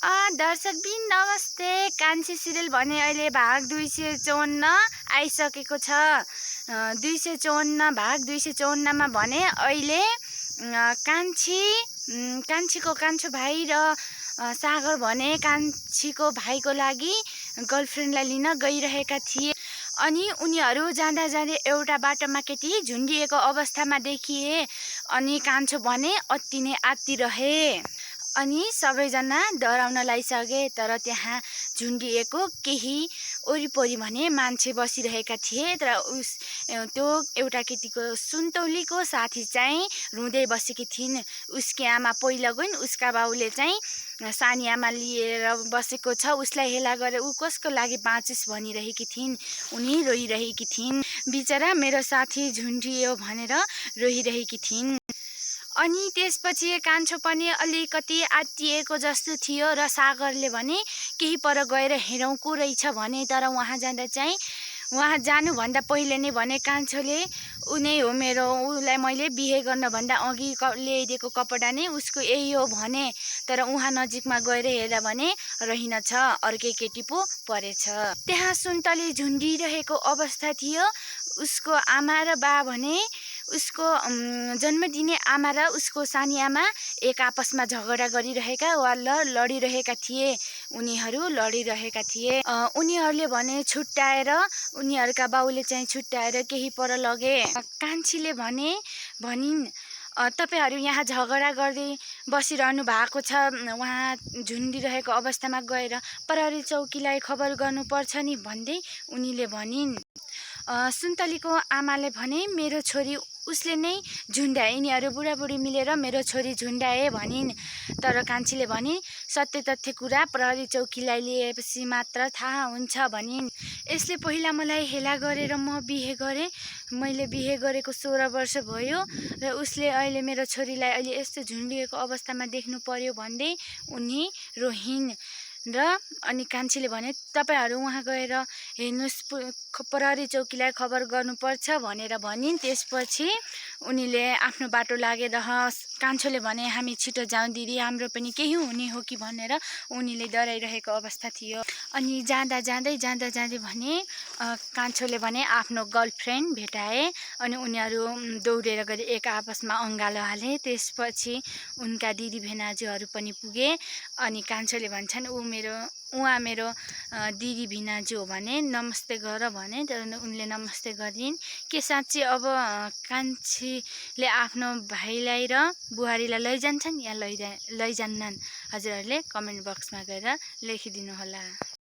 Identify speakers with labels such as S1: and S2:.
S1: दर्शकबिन नमस्ते। कान्छी सिरियल भने अहिले भाग 254 आइसकेको छ। 254 भाग 254मा भने अहिले कान्छीको कान्छो भाइ र सागर भने कान्छीको भाइको लागि गर्लफ्रेन्डलाई लिन गइरहेका थिए। अनि उनीहरू जाँदा जाँदै एउटा बाटोमा केटी झुन्डिएको अवस्थामा देखिए। अनि कान्छो भने अति नै आत्तिरहे। अनि सबैजना डराउन लागिसके, तर त्यहाँ झुन्डिएको केही वरिपरि भने मान्छे बसिरहेका थिए। तर त्यो एउटा केटीको सुन्तौलीको साथी चाहिँ रुँदै बसेकी थिइन्। उसकी आमा पहिला गइन्, उसका बाउले चाहिँ सानी आमा लिएर बसेको छ, उसलाई हेला गरेर ऊ कसको लागि बाँचिस् भनिरहेकी थिइन्। उनी रोइरहेकी थिइन्। बिचरा मेरो साथी झुन्डियो भनेर रोइरहेकी थिइन्। अनि त्यसपछि कान्छो पनि अलिकति आत्तिएको जस्तो थियो र सागरले भने केही पर गएर हेरौँ को रहेछ भने। तर वहाँ जाँदा चाहिँ वहाँ जानुभन्दा पहिले नै भने कान्छोले ऊ नै हो मेरो, उसलाई मैले बिहे गर्नभन्दा अघि ल्याइदिएको कपडा नै उसको यही हो भने। तर उहाँ नजिकमा गएर हेर्दा भने रहेनछ, अर्कै केटी पो परेछ। त्यहाँ सुन्तली झुन्डिरहेको अवस्था थियो। उसको आमा र बा भने उसको जन्म दिने आमा र उसको सानी आमा एक आपसमा झगडा गरिरहेका वा लडिरहेका थिए। उनीहरू लडिरहेका थिए। उनीहरूले भने छुट्याएर, उनीहरूका बाउले चाहिँ छुट्याएर केही पर लगे। कान्छीले भनिन् तपाईहरू यहाँ झगडा गर्दै बसिरहनु भएको छ, उहाँ झुन्डिरहेको अवस्थामा गएर प्रहरी चौकीलाई खबर गर्नुपर्छ नि भन्दै उनीले भनिन्। सुन्तलीको आमाले भने मेरो छोरी उसले नै झुन्डाए, यिनीहरू बुढाबुढी मिलेर मेरो छोरी झुन्डाए भनिन्। तर कान्छीले भने सत्य तथ्य कुरा प्रहरी चौकीलाई लिएपछि मात्र थाहा हुन्छ भनिन्। यसले पहिला मलाई हेला गरेर म बिहे गरेँ, मैले बिहे गरेको 16 वर्ष भयो र उसले अहिले मेरो छोरीलाई अहिले यस्तो झुन्डिएको अवस्थामा देख्नु पर्यो भन्दै उनी रोइन्। र अनि कान्छीले भने तपाईहरू उहाँ गएर हेर्नुहोस्, प्रहरी चौकीलाई खबर गर्नुपर्छ भनेर भनिन्। त्यसपछि उनीले आफ्नो बाटो लागेर कान्छोले भने हामी छिटो जाउँ दिदी, हाम्रो पनि केही हुने हो कि भनेर उनीले डराइरहेको अवस्था थियो। अनि जाँदा जाँदै भने कान्छोले भने आफ्नो गर्लफ्रेन्ड भेटाए। अनि उनीहरू दौडेर गएर एक आपसमा अँगालो हाले। त्यसपछि उनका दिदी भेनाजुहरू पनि पुगे। अनि कान्छोले भन्छन् उहाँ मेरो दिदी भिनाजु हो भने नमस्ते गर भने। तर उनले नमस्ते गरिन्। के साँच्चै अब कान्छीले आफ्नो भाइलाई र बुहारीलाई लैजान्छन् या लैजान्नन्? हजुरहरूले कमेन्ट बक्समा गएर लेखिदिनु होला।